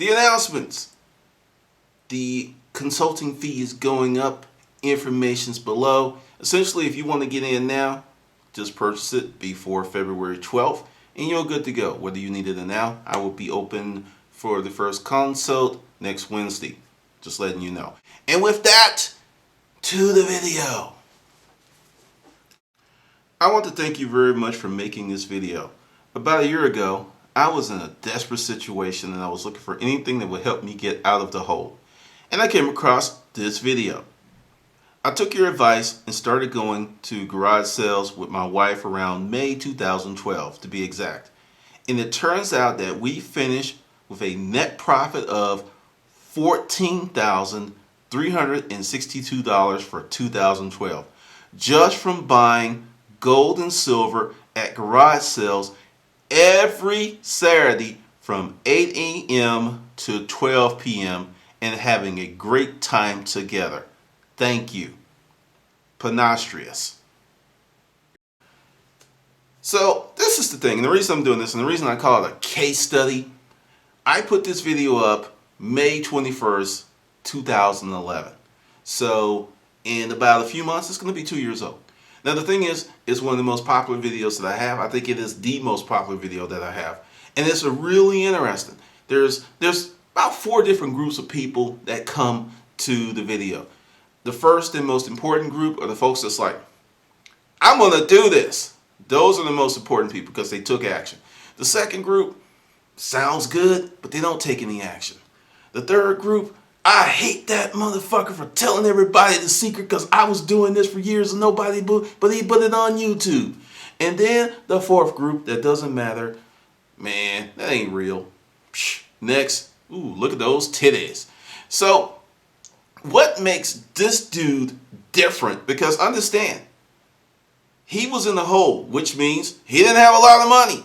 The announcements. The consulting fee is going up. Information's below. Essentially, if you want to get in now, just purchase it before February 12th and you're good to go. Whether you need it or now, I will be open for the first consult next Wednesday. Just letting you know. And with that, to the video. I want to thank you very much for making this video. About a year ago, I was in a desperate situation and I was looking for anything that would help me get out of the hole. And I came across this video. I took your advice and started going to garage sales with my wife around May 2012 to be exact. And it turns out that we finished with a net profit of $14,362 for 2012 just from buying gold and silver at garage sales every Saturday from 8 a.m. to 12 p.m. and having a great time together. Thank you. Panostrius. So this is the thing, and the reason I'm doing this, and the reason I call it a case study, I put this video up May 21st, 2011. So in about a few months, it's going to be 2 years old. Now the thing is, it's one of the most popular videos that I have. I think it is the most popular video that I have. And it's really interesting. There's about 4 different groups of people that come to the video. The first and most important group are the folks that's like, I'm going to do this. Those are the most important people because they took action. The second group sounds good, but they don't take any action. The third group, I hate that motherfucker for telling everybody the secret because I was doing this for years and nobody, but he put it on YouTube. And then the fourth group that doesn't matter, man, that ain't real. Psh, next, ooh, look at those titties. So what makes this dude different? Because understand, he was in the hole, which means he didn't have a lot of money.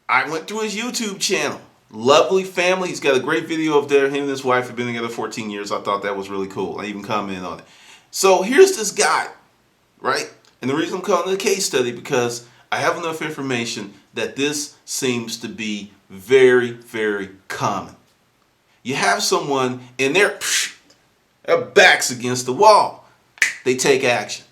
I went through his YouTube channel. Lovely family. He's got a great video of there. Him and his wife have been together 14 years. I thought that was really cool. I even commented on it. So here's this guy, right? And the reason I'm calling it a case study because I have enough information that this seems to be very, very common. You have someone and their back's against the wall. They take action.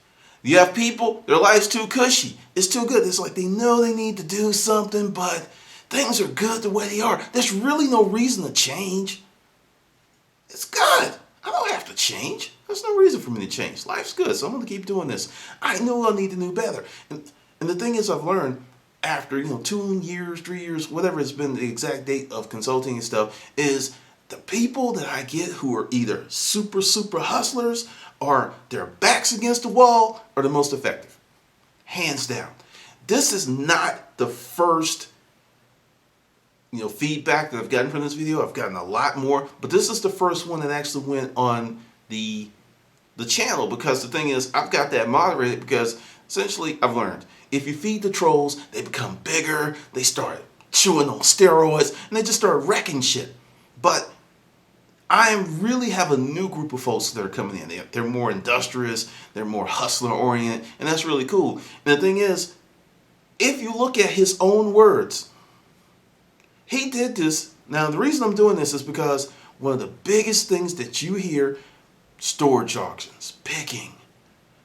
You have people, their life's too cushy. It's too good. It's like they know they need to do something, but things are good the way they are. There's really no reason to change. It's good. I don't have to change. There's no reason for me to change. Life's good, so I'm going to keep doing this. I know I need to do better. And the thing is, I've learned after 2 years, 3 years, whatever it's been the exact date of consulting and stuff, is the people that I get who are either super, super hustlers or their backs against the wall are the most effective. Hands down. This is not the first feedback that I've gotten from this video. I've gotten a lot more, but this is the first one that actually went on the channel because the thing is, I've got that moderated because essentially I've learned if you feed the trolls, they become bigger, they start chewing on steroids, and they just start wrecking shit. But I really have a new group of folks that are coming in. They're more industrious, they're more hustler oriented, and that's really cool. And the thing is, if you look at his own words, he did this. Now, the reason I'm doing this is because one of the biggest things that you hear, storage auctions, picking,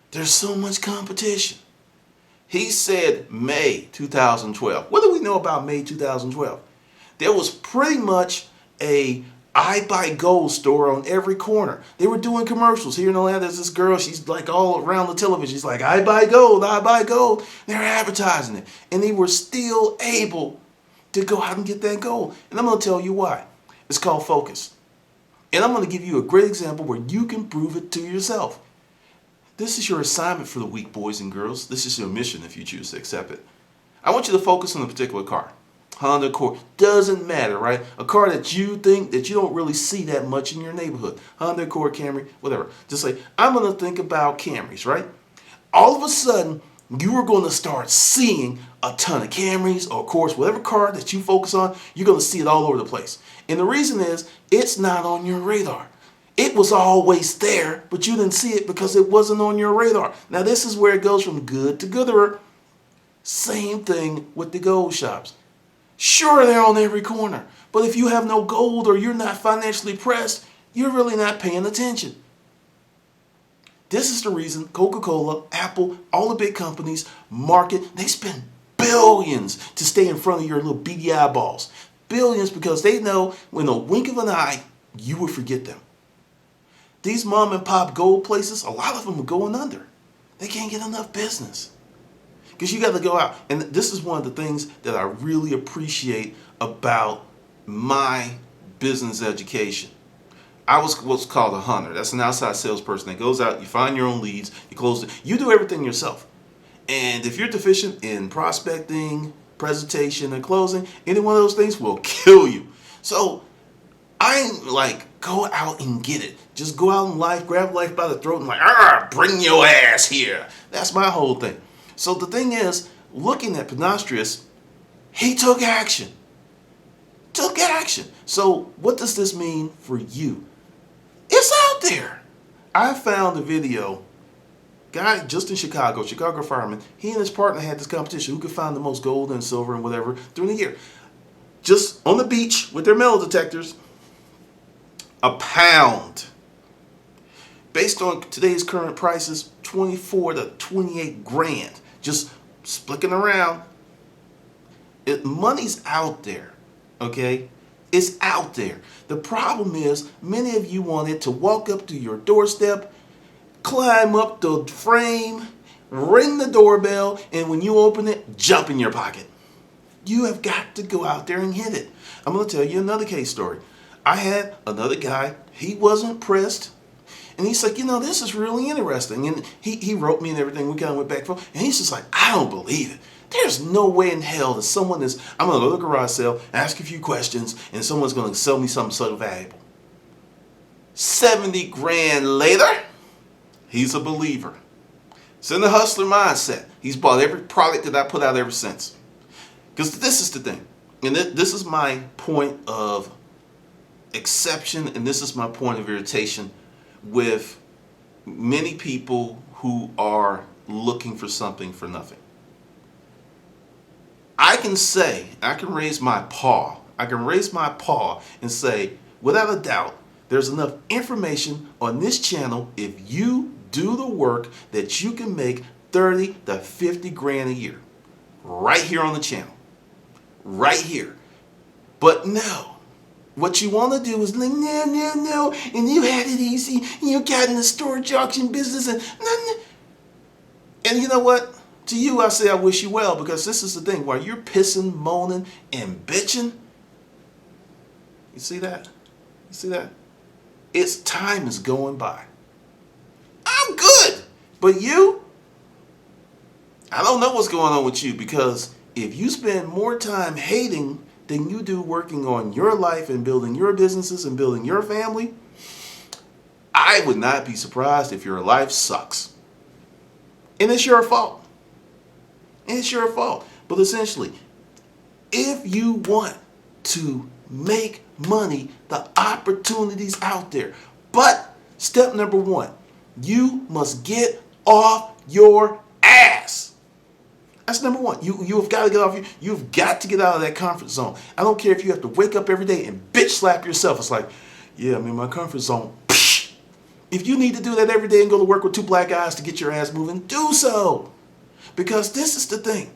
there's so much competition. He said May 2012. What do we know about May 2012? There was pretty much a I Buy Gold store on every corner. They were doing commercials. Here in Atlanta, there's this girl, she's like all around the television. She's like, I buy gold, I buy gold. They're advertising it. And they were still able to go out and get that gold. And I'm going to tell you why. It's called focus. And I'm going to give you a great example where you can prove it to yourself. This is your assignment for the week, boys and girls. This is your mission if you choose to accept it. I want you to focus on a particular car. Honda Accord, doesn't matter, right? A car that you think that you don't really see that much in your neighborhood. Honda Accord, Camry, whatever. Just say, I'm going to think about Camrys, right? All of a sudden, you are going to start seeing a ton of Camrys or Accords, whatever car that you focus on, you're going to see it all over the place. And the reason is, it's not on your radar. It was always there, but you didn't see it because it wasn't on your radar. Now, this is where it goes from good to gooder. Same thing with the gold shops. Sure, they're on every corner, But if you have no gold or you're not financially pressed, you're really not paying attention. This is the reason Coca-Cola, Apple, all the big companies market, they spend billions to stay in front of your little beady eyeballs. Billions, because they know when a wink of an eye, you will forget them. These mom and pop gold places, a lot of them are going under. They can't get enough business. Because you got to go out. And this is one of the things that I really appreciate about my business education. I was what's called a hunter. That's an outside salesperson that goes out, you find your own leads, you close it. You do everything yourself. And if you're deficient in prospecting, presentation, and closing, any one of those things will kill you. So I ain't like, go out and get it. Just go out in life, grab life by the throat and like, bring your ass here. That's my whole thing. So the thing is, looking at Panostrius, he took action. Took action. So what does this mean for you? It's out there. I found a video, guy just in Chicago fireman, he and his partner had this competition, who could find the most gold and silver and whatever during the year. Just on the beach with their metal detectors, a pound. Based on today's current prices, 24 to 28 grand. Just splicking around. Money's out there, okay? It's out there. The problem is, many of you want it to walk up to your doorstep, climb up the frame, ring the doorbell, and when you open it, jump in your pocket. You have got to go out there and hit it. I'm going to tell you another case story. I had another guy, he wasn't pressed, and he's like, this is really interesting. And he wrote me and everything, we kind of went back and forth, and he's just like, I don't believe it. There's no way in hell that someone is, I'm going to go to the garage sale, ask a few questions, and someone's going to sell me something so valuable. 70 grand later, he's a believer. It's in the hustler mindset. He's bought every product that I put out ever since. Because this is the thing, and this is my point of exception, and this is my point of irritation with many people who are looking for something for nothing. I can raise my paw and say, without a doubt, there's enough information on this channel if you do the work that you can make 30 to 50 grand a year. Right here on the channel. Right here. But no. What you want to do is like, no, and you had it easy, and you got in the storage auction business, and you know what? To you, I say I wish you well, because this is the thing. While you're pissing, moaning, and bitching, you see that? You see that? Its time is going by. I'm good. But you? I don't know what's going on with you, because if you spend more time hating than you do working on your life and building your businesses and building your family, I would not be surprised if your life sucks. And it's your fault. It's your fault. But essentially, if you want to make money, the opportunity's out there. But step number one, you must get off your ass. That's number one. You've got to get off. You've got to get out of that comfort zone. I don't care if you have to wake up every day and bitch slap yourself. It's like, yeah, I'm in my comfort zone. If you need to do that every day and go to work with two black guys to get your ass moving, do so. Because this is the thing.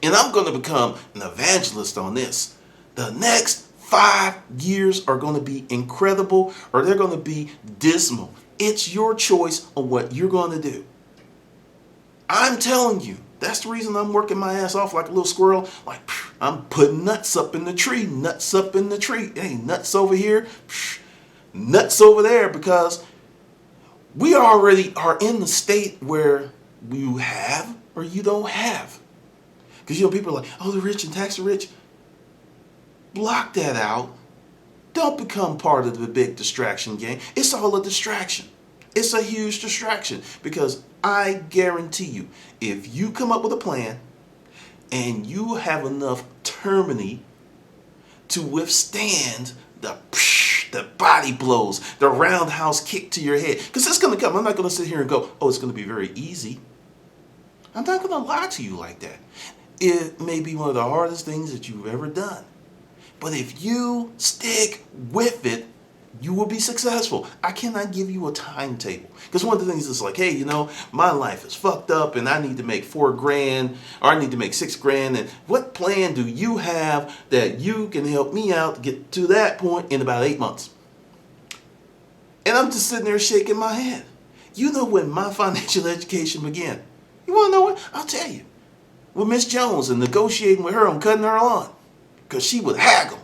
And I'm going to become an evangelist on this. The next 5 years are going to be incredible, or they're going to be dismal. It's your choice on what you're going to do. I'm telling you, that's the reason I'm working my ass off like a little squirrel. Like, I'm putting nuts up in the tree, nuts up in the tree. Hey, nuts over here, nuts over there, because we already are in the state where you have or you don't have. Because, people are like, oh, the rich and tax the rich. Block that out. Don't become part of the big distraction game. It's all a distraction. It's a huge distraction, because I guarantee you, if you come up with a plan and you have enough termini to withstand the body blows, the roundhouse kick to your head, because it's going to come. I'm not going to sit here and go, oh, it's going to be very easy. I'm not going to lie to you like that. It may be one of the hardest things that you've ever done. But if you stick with it, you will be successful. I cannot give you a timetable. Because one of the things is like, hey, my life is fucked up and I need to make $4,000 or I need to make $6,000. And what plan do you have that you can help me out to get to that point in about 8 months? And I'm just sitting there shaking my head. You know when my financial education began? You want to know what? I'll tell you. With Miss Jones and negotiating with her on cutting her lawn. Because she would haggle.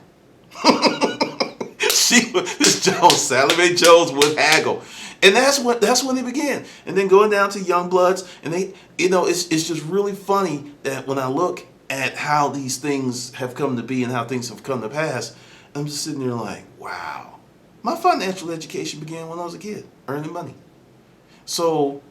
Miss Jones, Sally Mae Jones would haggle. And that's when it began. And then going down to Young Bloods, and it's just really funny that when I look at how these things have come to be and how things have come to pass, I'm just sitting there like, wow. My financial education began when I was a kid, earning money. So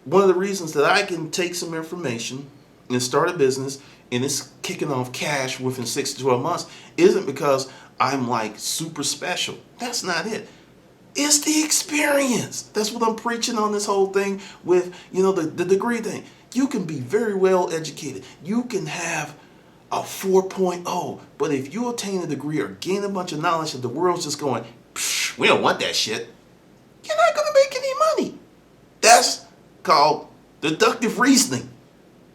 one of the reasons that I can take some information and start a business and it's kicking off cash within 6 to 12 months isn't because I'm like super special. That's not it. It's the experience. That's what I'm preaching on this whole thing with, the degree thing. You can be very well educated. You can have a 4.0, but if you attain a degree or gain a bunch of knowledge that the world's just going, we don't want that shit, you're not going to make any money. That's called deductive reasoning,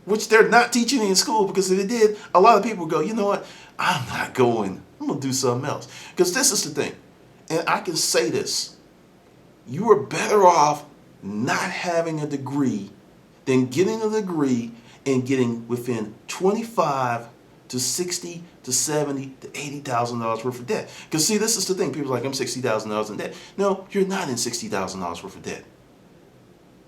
which they're not teaching in school, because if they did, a lot of people go, you know what, I'm not going. I'm going to do something else. Because this is the thing, and I can say this, you are better off not having a degree than getting a degree and getting within 25 to 60 to 70 to $80,000 worth of debt. Because see, this is the thing, people are like, I'm $60,000 in debt. No, you're not in $60,000 worth of debt.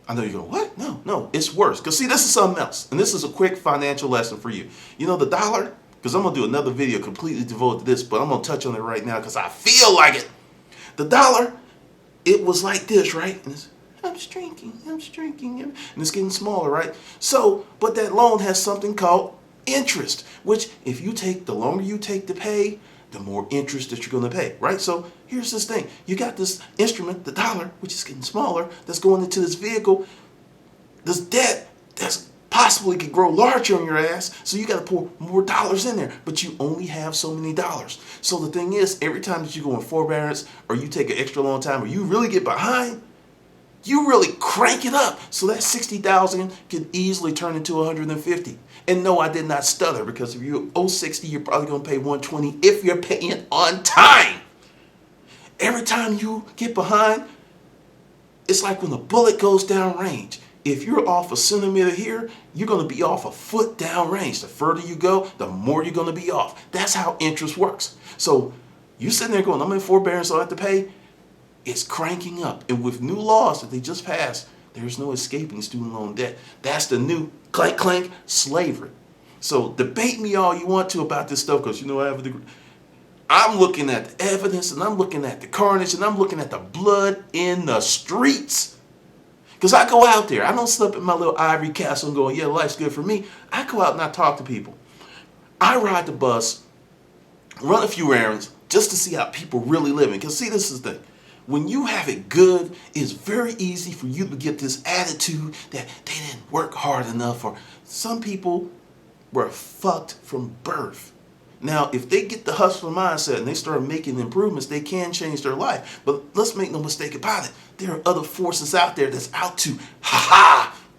I know you're going, what? No, it's worse. Because see, this is something else. And this is a quick financial lesson for you. The dollar, because I'm going to do another video completely devoted to this, but I'm going to touch on it right now because I feel like it. The dollar, it was like this, right? And it's, I'm shrinking, and it's getting smaller, right? So, but that loan has something called interest, which if you take, the longer you take to pay, the more interest that you're going to pay, right? So here's this thing. You got this instrument, the dollar, which is getting smaller, that's going into this vehicle, this debt that's possibly could grow larger on your ass, so you got to pour more dollars in there, but you only have so many dollars. So the thing is, every time that you go in forbearance or you take an extra long time or you really get behind, you really crank it up. So that 60,000 can easily turn into 150. And no, I did not stutter, because if you owe 60, you're probably going to pay 120 if you're paying on time. Every time you get behind, it's like when a bullet goes down range. If you're off a centimeter here, you're going to be off a foot down range. The further you go, the more you're going to be off. That's how interest works. So you're sitting there going, I'm in forbearance, so I have to pay. It's cranking up. And with new laws that they just passed, there's no escaping student loan debt. That's the new clank clank slavery. So debate me all you want to about this stuff, because I have a degree. I'm looking at the evidence, and I'm looking at the carnage, and I'm looking at the blood in the streets. Because I go out there. I don't sit up in my little ivory castle and go, yeah, life's good for me. I go out and I talk to people. I ride the bus, run a few errands, just to see how people really living. Because see, this is the thing. When you have it good, it's very easy for you to get this attitude that they didn't work hard enough, or some people were fucked from birth. Now, if they get the hustler mindset and they start making improvements, they can change their life. But let's make no mistake about it. There are other forces out there that's out to,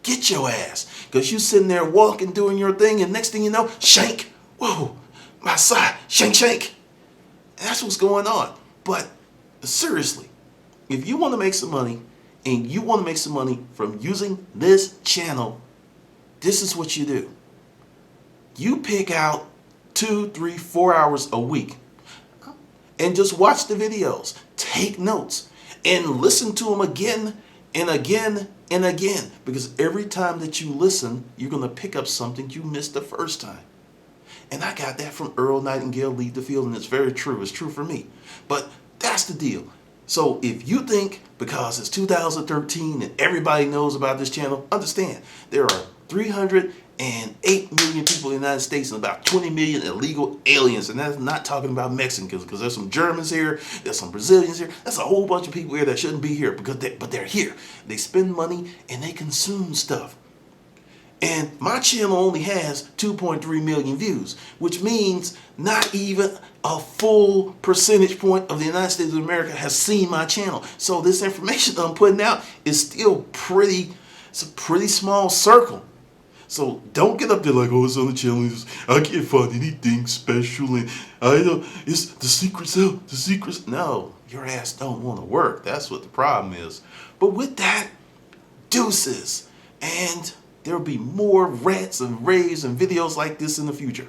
get your ass. Because you sitting there walking, doing your thing, and next thing you know, shank. Whoa, my side, shank. And that's what's going on. But seriously, if you want to make some money, and you want to make some money from using this channel, this is what you do. You pick out 2, 3, 4 hours a week and just watch the videos, take notes, and listen to them again and again and again. Because every time that you listen, you're going to pick up something you missed the first time. And I got that from Earl Nightingale, Lead the Field, and it's very true. It's true for me. But that's the deal. So if you think because it's 2013 and everybody knows about this channel, understand there are 308 million people in the United States and about 20 million illegal aliens. And that's not talking about Mexicans, because there's some Germans here, there's some Brazilians here, there's a whole bunch of people here that shouldn't be here, but they're here. They spend money and they consume stuff. And my channel only has 2.3 million views, which means not even a full percentage point of the United States of America has seen my channel. So this information I'm putting out is still it's a pretty small circle. So don't get up there like, oh, it's on the channel. I can't find anything special, and I know it's the secret's out. The secret's no. Your ass don't want to work. That's what the problem is. But with that, deuces, and there'll be more rants and raves and videos like this in the future.